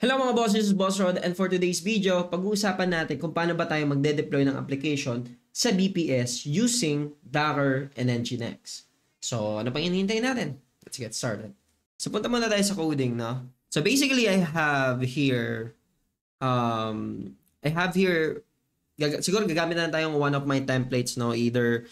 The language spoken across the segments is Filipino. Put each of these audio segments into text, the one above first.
Hello mga boss, this is Boss Rod, and for today's video, pag-uusapan natin kung paano ba tayo magde-deploy ng application sa BPS using Docker and Nginx. So, ano pang hinihintay natin? Let's get started. So, punta muna tayo sa coding, no? So, basically, I have here, siguro gagamit na tayong one of my templates, no? Either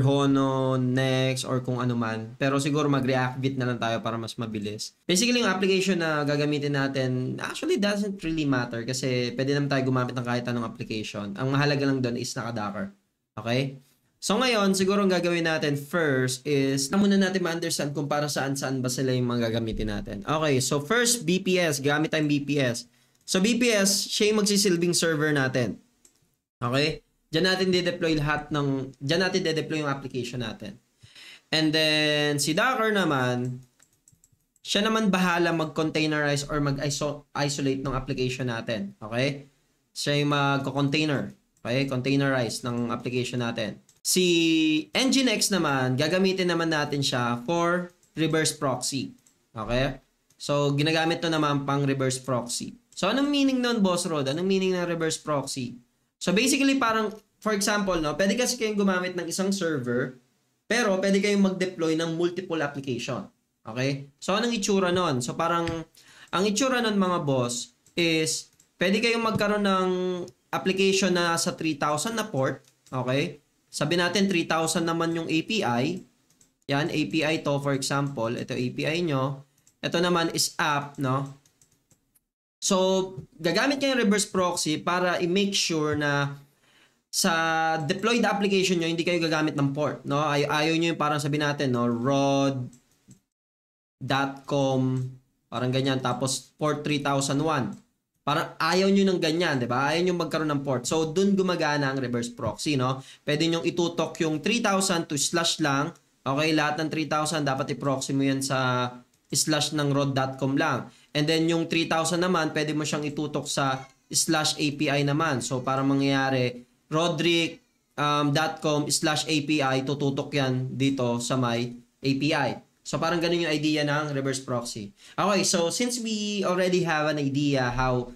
Hono, Next, or kung ano man. Pero siguro mag-React Bit na lang tayo para mas mabilis. Basically, yung application na gagamitin natin actually doesn't really matter kasi pwede naman tayo gumamit ng kahit anong application. Ang mahalaga lang doon is naka-Docker. Okay? So ngayon, siguro ang gagawin natin first is muna natin ma-understand kung para saan ba sila yung mga gagamitin natin. Okay, so first, BPS. Gamit tayong BPS. So BPS, siya yung magsisilbing server natin. Okay? Diyan natin de-deploy yung application natin. And then, si Docker naman, siya naman bahala mag-containerize or mag-isolate ng application natin. Okay? Siya yung mag-container. Okay? Containerize ng application natin. Si Nginx naman, gagamitin naman natin siya for reverse proxy. Okay? So, ginagamit to naman pang reverse proxy. So, anong meaning nun, Boss Rod? Anong meaning ng reverse proxy? So basically parang, for example, no, pwede kasi kayong gumamit ng isang server, pero pwede kayong mag-deploy ng multiple application. Okay? So anong itsura nun? So parang, ang itsura nun mga boss is, pwede kayong magkaroon ng application na sa 3,000 na port. Okay? Sabi natin 3,000 naman yung API. Yan, API to for example. Ito API nyo. Ito naman is app, no? So, gagamit kayo ng reverse proxy para i-make sure na sa deployed application nyo, hindi kayo gagamit ng port. No? Ayaw nyo yung parang sabi natin, no? rod.com, parang ganyan. Tapos, port 3001. Parang ayaw nyo ng ganyan, di ba? Ayaw nyo magkaroon ng port. So, dun gumagana ang reverse proxy. No? Pwede nyo itutok yung 3000 to slash lang. Okay, lahat ng 3000 dapat i-proxy mo yan sa slash ng rod.com lang. And then yung 3,000 naman, pwede mo siyang itutok sa slash API naman. So para mangyayari, rodrick.com slash API, tututok yan dito sa my API. So parang ganun yung idea ng reverse proxy. Okay, so since we already have an idea how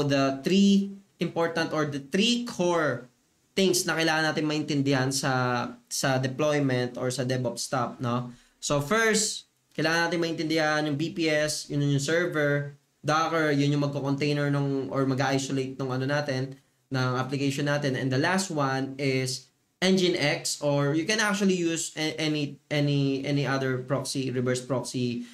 the three important or the three core things na kailangan natin maintindihan sa deployment or sa DevOps stuff, no? So first, kailangan natin maintindihan yung BPS, yun yung server, Docker, yun yung magko-container or mag-isolate ng ano natin, ng application natin. And the last one is Nginx, or you can actually use any other proxy, reverse proxy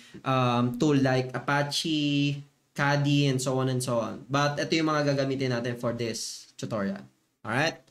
tool like Apache, Kadi, and so on and so on. But ito yung mga gagamitin natin for this tutorial. Alright?